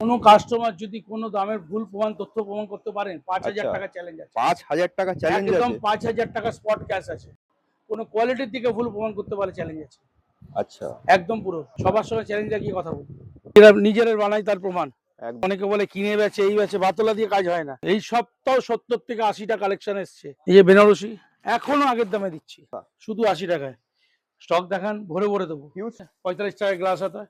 কোনো কাস্টমার যদি কোনো দামের ভুল তথ্য প্রমাণ করতে পারেন, 5,000 টাকা চ্যালেঞ্জ আছে। 5,000 টাকা চ্যালেঞ্জ আছে? একদম 5,000 টাকা স্পট ক্যাশ আছে। কোনো কোয়ালিটির দিকে ভুল প্রমাণ করতে পারে চ্যালেঞ্জ আছে। আচ্ছা, একদম পুরো সবার সঙ্গে চ্যালেঞ্জ লাগিয়ে কথা বলি। নিজেরা বানাই তার প্রমাণ। অনেকে বলে কিনে বেচে, এই বেচে, বাতলা দিয়ে কাজ হয় না। এই সপ্তাহ 70 থেকে 80টা কালেকশন এসছে। এই যে বেনারসি এখনো আগের দামে দিচ্ছি, শুধু 80 টাকায়। স্টক দেখান, ভরে ভরে দেবো। 45 টাকায় গ্লাস হাতা,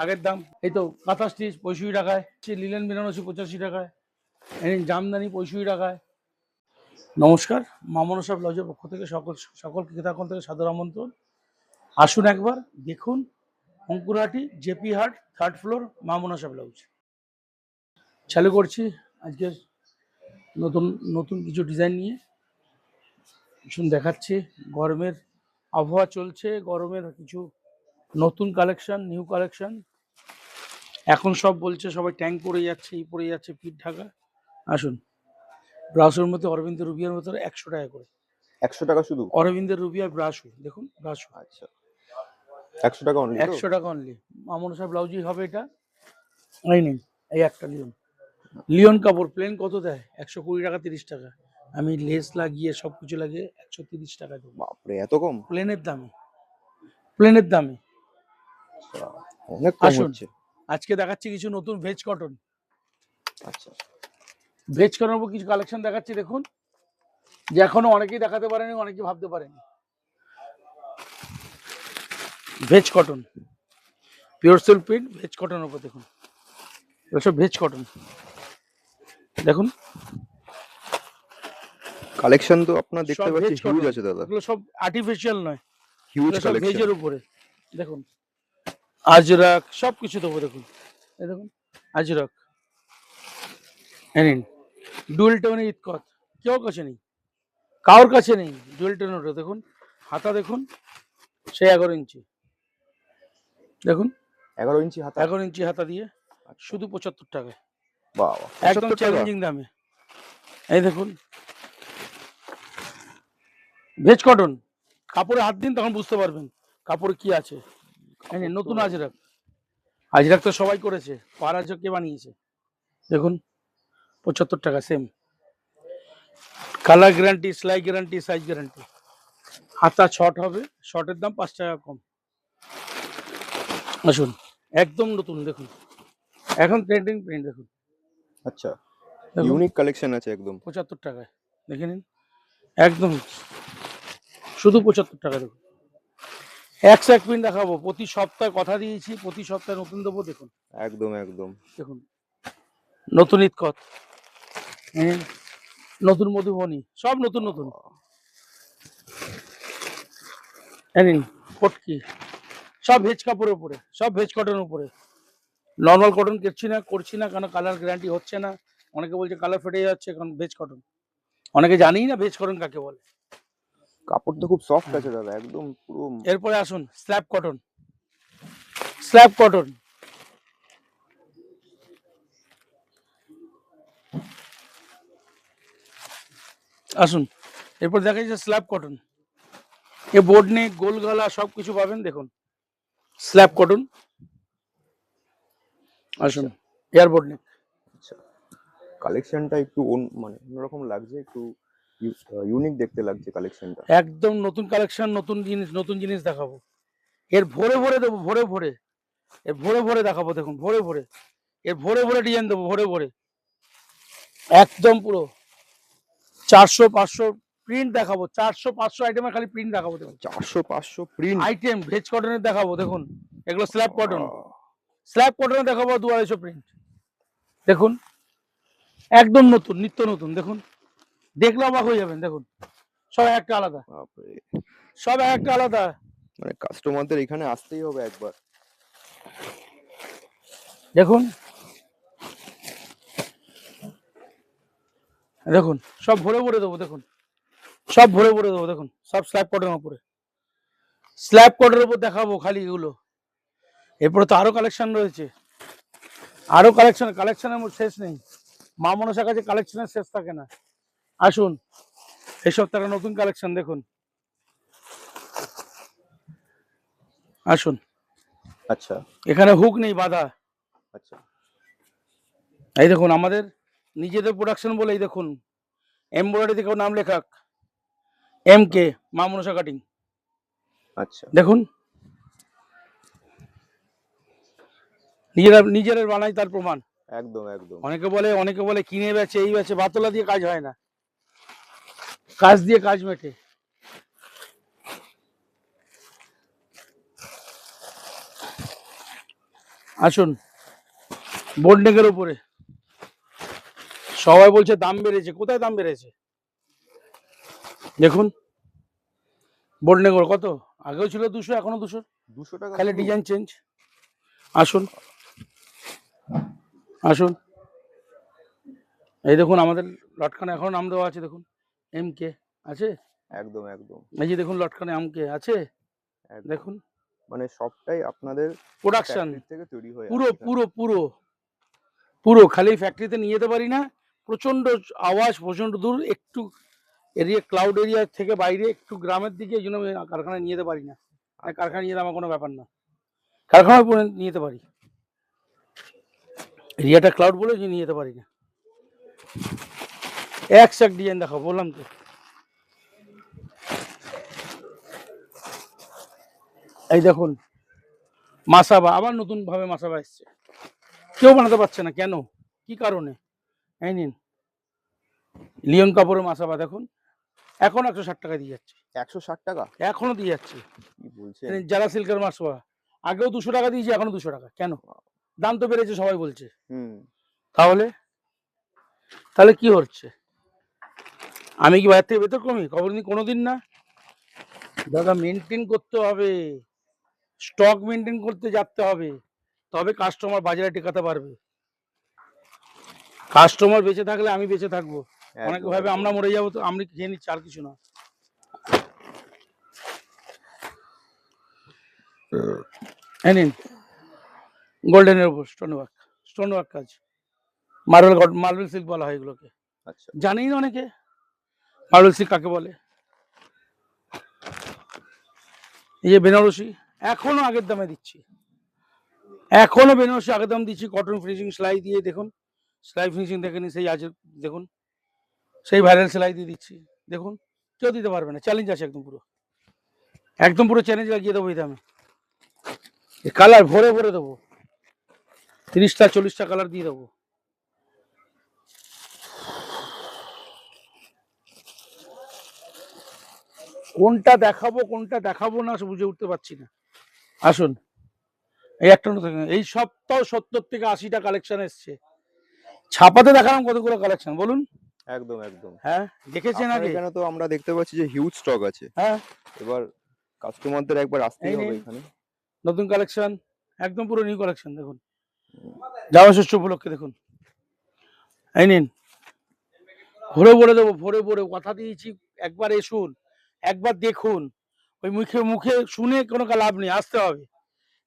আগের দাম। এই তো কাঁথা স্টিচ 65 টাকায়, লিলেন বেনারসি 85 টাকায়, জামদানি 65 টাকায়। নমস্কার, মা মনসা ব্লাউজের পক্ষ থেকে সকল ক্রেতাগণ থেকে সাদর আমন্ত্রণ। আসুন একবার দেখুন অঙ্কুরহাটি জেপি হাট, 3rd ফ্লোর, মা মনসা ব্লাউজ। চালু করছি আজকে নতুন নতুন কিছু ডিজাইন নিয়ে। শুন দেখাচ্ছি, গরমের আবহাওয়া চলছে, গরমের কিছু নতুন কালেকশন, নিউ কালেকশন। এখন সব বলছে সবাই ট্যাঙ্ক পরে যাচ্ছে, এই পরে যাচ্ছে, পিঠ ঢাকা। আসুন, ব্রাশের মধ্যে অরবিন্দের রুবিয়ার মতো 100 টাকা করে। 100 টাকা শুধু? অরবিন্দের রুবিয়ার ব্রাশু দেখুন, ব্রাশু। আচ্ছা, 100 টাকা অনলি? 100 টাকা অনলি। মা মনসা ব্লাউজই হবে এটা। এই নেই, এই একটা লিওন কাপড় প্লেন কত দেয়? 120 টাকা, 30 টাকা। আমি লেস লাগিয়ে সবকিছু লাগিয়ে 130 টাকা দেবো। বাপরে, এত কম? প্লেনের দামে, প্লেনের দামে। অনেক কম হচ্ছে। আজকে দেখাচ্ছি কিছু নতুন ভেজ কটন। আচ্ছা, ভেজ কটনের উপর কিছু কালেকশন দেখাচ্ছি, দেখুন, যে এখনো অনেকেই দেখাতে পারেনি, অনেকেই ভাবতে পারেনি। Veg cotton, pure silk print, veg কটনের উপর দেখুন, এগুলো সব ভেজ কটন। দেখুন কালেকশন তো আপনার দেখতে সব পাচ্ছি ভেজ হিউজ কটন। আছে দাদা। এগুলো সব আর্টিফিশিয়াল নয়, হিউজ এগুলো সব কালেকশন। ভেজের উপরে দেখুন, আজরাক সব কিছু দেবো। দেখুন, এই দেখুন আজরাক, নিন ডুয়েল টোনের ইতকত, কেউ কাছে নেই, কারোর কাছে নেই ডুয়েল টোনের। দেখুন হাতা, দেখুন সেই 11 ইঞ্চি, দেখুন 11 ইঞ্চি হাতা? 11 ইঞ্চি হাতা দিয়ে শুধু 75 টাকায়। বাবা, একদম চ্যালেঞ্জিং দামে। এই দেখুন ভেজ কটন, কাপড়ে হাত দিন তখন বুঝতে পারবেন কাপড়ে কি আছে। নতুন আজরাক, আজরাক তো সবাই করেছে, পার আজরাক কে বানিয়েছে? দেখুন 75 টাকা সেম, কালার গ্যারান্টি, সেলাই গ্যারান্টি, সাইজ গ্যারান্টি। হাতা শর্ট হবে, শর্টের দাম 5 টাকা কম। আসুন, একদম নতুন দেখুন, এখন ট্রেন্ডিং প্রিন্ট দেখুন। আচ্ছা, ইউনিক কালেকশন আছে একদম। 75 টাকায় দেখে নিন, একদম শুধু 75 টাকা। দেখুন এক প্রিন্ট দেখাবো, প্রতি সপ্তাহে কথা দিয়েছি, প্রতি সপ্তাহে নতুন দেবো। দেখুন একদম একদম দেখুন, নতুন ইতকত, নতুন মধুবনী, সব নতুন নতুন। ফটকি, সব ভেজ কাপড়ের উপরে, সব ভেজ কটনের উপরে। নর্মাল কটন করছি না কারণ কালার গ্যারান্টি হচ্ছে না। অনেকে বলছে কালার ফেটে যাচ্ছে, কারণ ভেজ কটন। অনেকে জানেই না ভেজ কটন কাকে বলে। কাপড় তো খুব সফট আছে দাদা, একদম পুরো। এরপরে আসুন স্ল্যাব কটন, স্ল্যাব কটন। আসুন এরপর দেখা যাচ্ছে স্ল্যাব কটন, এ বোর্ড নেক, গোল গলা সবকিছু পাবেন। দেখুন স্ল্যাব কটন। আসুন এয়ারবোর্ড নেক। আচ্ছা, কালেকশনটা একটু মানে অন্যরকম লাগছে, একটু ইউনিক দেখতে লাগছে কালেকশনটা। একদম নতুন কালেকশন, নতুন জিনিস, নতুন জিনিস দেখাবো। এর ভরে ভরে দেবো, ভরে ভরে, এর ভরে ভরে দেখাবো। দেখুন ভরে ভরে, এর ভরে ভরে ডিজাইন দেবো, ভরে ভরে। একদম পুরো 400-500 প্রিন্ট দেখাবো, 400-500 আইটেমের খালি প্রিন্ট দেখাবো। দেখুন 400-500 প্রিন্ট আইটেম ভেজ কটনের দেখাবো। দেখুন এগুলো স্ল্যাব কটন, স্ল্যাব কটনের দেখাবো 200-250 প্রিন্ট। দেখুন একদম নতুন, নিত্য নতুন। দেখুন দেখলে অবাক হয়ে যাবেন। দেখুন সব একটা আলাদা, সব একটা আলাদা। মানে কাস্টমারদের এখানে আসতেই হবে একবার। দেখুন দেখুন সব ভরে ভরে দেবো। দেখুন সব ভরে ভরে দেবো। দেখুন সব স্ল্যাব কটনের উপরে, স্ল্যাব কটনের উপর দেখাবো খালি এগুলো। এরপরে তো আরো কালেকশন রয়েছে, আরো কালেকশনের শেষ নেই। মা মনসার কাছে কালেকশনের শেষ থাকে না। আসুন এই সপ্তাহে নতুন কালেকশন দেখুন। আসুন, আচ্ছা, এখানে হুক নেই, বাঁধা। আচ্ছা, এই দেখুন আমাদের নিজেদের প্রোডাকশন বলে, এই দেখুন এমব্রয়ডারি থেকেও নাম লেখা MK মা মনসা কাটিং। আচ্ছা, দেখুন নিজেরা বানাই তার প্রমাণ। একদম একদম। অনেকে বলে কিনে বেচে এই বেচে, বাতলা দিয়ে কাজ হয় না, কাজ দিয়ে কাজ মেটে। আসুন বোর্ডনেকের উপরে সবাই বলছে দাম বেড়েছে, কোথায় দাম বেড়েছে? দেখুন বোর্ডনেকের কত, আগেও ছিল 200, এখনো 200, 200 টাকা খালি শুধু? Design change. আসুন আসুন, এই দেখুন আমাদের লটকানে এখনো নাম দেওয়া আছে, দেখুন MK আছে, একদম একদম এই যে দেখুন লটকানে MK আছে, একদম। দেখুন মানে সবটাই আপনাদের প্রোডাকশন ফ্যাক্টরি থেকে তৈরি হয়ে পুরো আসছে। পুরো পুরো পুরো, খালি ফ্যাক্টরিতে নিয়ে যেতে পারি না, প্রচন্ড আওয়াজ, প্রচন্ড দূর, একটু এরিয়া ক্লাউড এরিয়া থেকে বাইরে একটু গ্রামের দিকে, এই জন্য আমি কারখানায় নিয়ে যেতে পারি না। আচ্ছা, কারখানা নিয়ে যেতে আমার কোনো ব্যাপার না, কারখানায় পরে নিয়ে যেতে পারি, এরিয়াটা ক্লাউড বলে যে নিয়ে যেতে পারি না। এক ডিজাইন দেখাও বললাম তো। এই দেখুন মাসাবা, আবার নতুন ভাবে মাসাবা এসছে, কেউ বানাতে পারছে না, কেন, কি কারণে? এই নিন লিওন কাপড়ের মাসাবা, দেখুন এখন 160 টাকা দিয়ে যাচ্ছে, 160 টাকা? এখনো দিয়ে যাচ্ছে। কি বলছেন? যারা সিল্কের মাসাবা আগেও 200 টাকা দিয়েছে, এখনো 200 টাকা, কেন? দাম তো বেড়েছে সবাই বলছে। হুম। তাহলে তাহলে কি হচ্ছে? আমি কি বাইরে থেকে ব্যতিক্রমী? কোনোদিন না দাদা, মেনটেন করতে হবে, স্টক মেনটেন করতে যেতে হবে, তবে কাস্টমার বাজারে টেকাতে পারবে। কাস্টমার বেঁচে থাকলে আমি বেঁচে থাকবো। অনেকে একদম ভাবে একদম। আমরা মরে যাবো, তো আমরা খেয়ে নিচ্ছি, আর কিছু না। এই নিন গোল্ডেনের উপর স্টোন ওয়ার্ক কাজ, মার্বেল সিল্ক বলা হয় এগুলোকে, আচ্ছা, জানেই না অনেকে মার্বেল সিল্ক কাকে বলে। এই যে বেনারসি, এখনো আগের দামে দিচ্ছি, এখনো বেনারসি আগের দাম দিচ্ছি, কটন ফিনিশিং সেলাই দিয়ে, দেখুন সেলাই ফিনিশিং দেখেনি, সেই আছে দেখুন, সেই ভাইরাল সেলাই দিয়ে দিচ্ছি, দেখুন কেউ দিতে পারবে না, চ্যালেঞ্জ আছে একদম পুরো চ্যালেঞ্জ লাগিয়ে দেবো এই দামে। কালার ভরে ভরে দেবো, 30টা 40টা কালার দিয়ে দেবো। কোনটা দেখাবো না বুঝে উঠতে পারছি না। আসুন এই একটা নতুন, এই সপ্তাহ 70 থেকে 80টা কালেকশন এসছে, ছাপাতে দেখালাম কতগুলো কালেকশন বলুন। একদম একদম। হ্যাঁ দেখেছেন আপনার আগে, এখানে তো আমরা দেখতে পাচ্ছি যে হিউজ স্টক আছে। হ্যাঁ এবার কাস্টমারদের একবার এই আসতেই হবে নিন এখানে। নতুন কালেকশন, একদম পুরো নিউ কালেকশন, দেখুন জামা ষষ্ঠ উপলক্ষে, দেখুন এই নিন, ভরে ভরে দেবো, ভরে ভরে কথা দিয়েছি, একবার এসুন, একবার দেখুন, ওই মুখে মুখে শুনে কোনো লাভ নেই, আসতে হবে,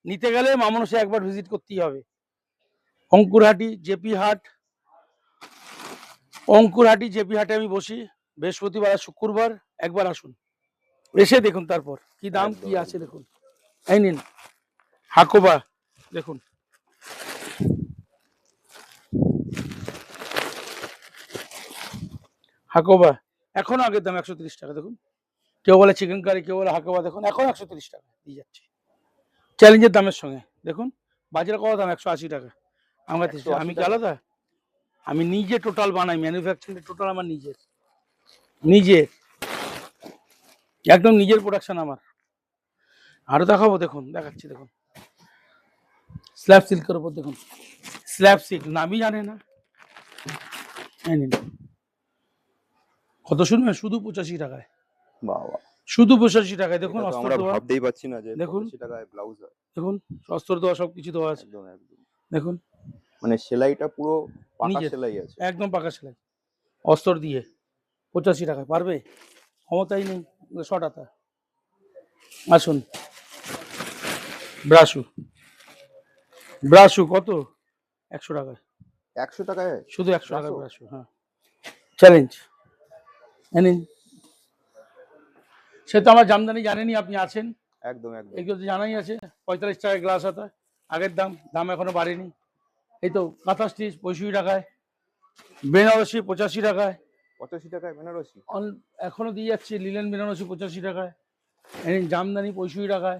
নিতে গেলে মামনসে একবার ভিজিট করতেই হবে। অঙ্কুরহাটি জেপি হাটে আমি বসি বৃহস্পতিবার আর শুক্রবার, একবার আসুন, এসে দেখুন, তারপর কি দাম কি একদম আছে একদম। দেখুন। এই নিন হাকোবা, দেখুন হাকোবা, এখনো আগের দাম 130 টাকা, দেখুন কেউ বলে চিকেন কারি, কেউ বলে হাকোবা, দেখুন এখন 130 টাকা দিয়ে যাচ্ছে, চ্যালেঞ্জের দামের সঙ্গে। দেখুন বাজারে কত দাম, 180 টাকা, আমার 180 আমি কি টাকা? আলাদা? আমি নিজে টোটাল বানাই, ম্যানুফ্যাকচারিং টোটাল আমার নিজের একদম নিজের প্রোডাকশন আমার। আরো দেখাবো, দেখুন দেখাচ্ছি, দেখুন স্ল্যাব সিল্কের উপর, দেখুন স্ল্যাব সিল্ক নামই জানে না, এই নিন কত শুনবেন, শুধু 85 টাকায়, বাবা! শুধু 85 টাকায়, দেখুন এটা তো অস্তর আমরা দেওয়া, ভাবতেই পারছি না যে দেখুন 85 টাকায় ব্লাউজ হয়। দেখুন অস্তর দেওয়া, সবকিছু দেওয়া আছে, একদম একদম। দেখুন মানে সেলাইটা পুরো পাকা নিজের, সেলাই আছে। একদম পাকা সেলাই, অস্তর দিয়ে 85 টাকায় পারবে? ক্ষমতাই নেই, শটাতা। আসুন ব্রাশু কত, 100 টাকায়, 100 টাকায় শুধু 100 টাকায় ব্রাশো? ব্রাশু, হ্যাঁ চ্যালেঞ্জ। নিন, সে তো আমার জামদানি জানেনি, আপনি আছেন, একদম একদম। এগুলো তো জানাই আছে, 45 টাকায় গ্লাস হাতা, আগের দাম এখনো বাড়েনি, এই তো কাঁথা স্টিচ 65 টাকায়, বেনারসি 85 টাকায়, 85 টাকায় বেনারসি। এখনো দিয়ে যাচ্ছে লিলেন বেনারসি 85 টাকায়, এই জামদানি 65 টাকায়,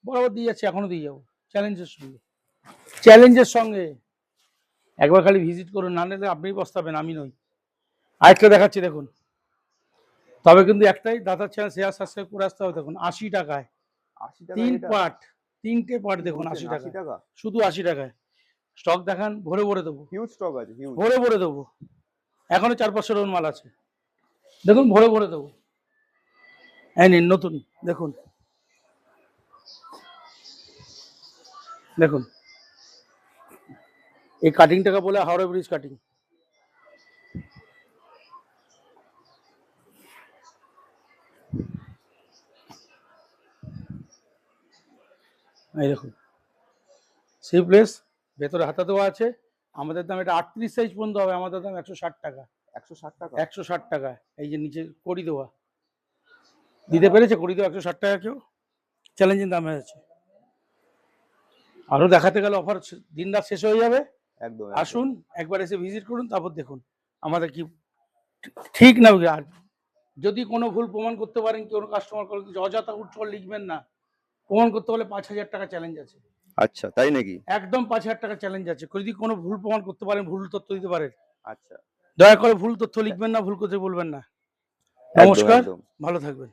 বরাবর দিয়ে যাচ্ছে, এখনো দিয়ে যাবো চ্যালেঞ্জের সঙ্গে। চ্যালেঞ্জের সঙ্গে একবার খালি ভিজিট করুন, না নিলে আপনি পস্তাবেন, আমি নই। আরেকটা দেখাচ্ছি দেখুন, তবে কিন্তু একটাই, দাদার চ্যানেল শেয়ার সাবস্ক্রাইব করে আসতে হবে। দেখুন 80 টাকায় 80 টাকায় 3 এটা? পার্ট, 3টে পার্ট কি দেখুন বলছেন, 80 80 টাকা, টাকা? শুধু 80 টাকায়। স্টক দেখান, ভরে ভরে দেবো, হিউজ স্টক আছে, হিউজ। ভরে ভরে দেবো, এখনো 4-500 রকম মাল আছে, দেখুন ভরে ভরে দেবো। এই নিন নতুন, দেখুন দেখুন, এই কাটিং টাকা বলে হাওড়া ব্রিজ কাটিং। এই দেখুন স্লিভলেস, ভেতরে হাতা দেওয়া আছে। আমাদের দাম এটা 38 সাইজ পর্যন্ত হবে, আমাদের দাম 160 টাকা। 160 টাকা? 160 টাকা। এই যে নিচে কড়ি দেওয়া, দিতে পেরেছে কড়ি দেওয়া 160 টাকা কেউ? চ্যালেঞ্জিং দামে আছে। আরো দেখাতে গেলে অফার দিন রাত শেষ হয়ে যাবে। একদম। আসুন একবার এসে ভিজিট করুন, তারপর দেখুন আমাদের কি ঠিক না। আর যদি কোনো ভুল প্রমাণ করতে পারেন, কোনো কাস্টমার কল কিছু অযথা উৎসল লিখবেন না, প্রমাণ করতে হলে 5,000 টাকা চ্যালেঞ্জ আছে। আচ্ছা, তাই নাকি? একদম 5,000 টাকা চ্যালেঞ্জ আছে। যদি কোনো ভুল প্রমাণ করতে পারেন, ভুল তথ্য দিতে পারেন, আচ্ছা, দয়া করে ভুল তথ্য লিখবেন না, ভুল করতে বলবেন না। একদম নমস্কার, একদম। ভালো থাকবেন।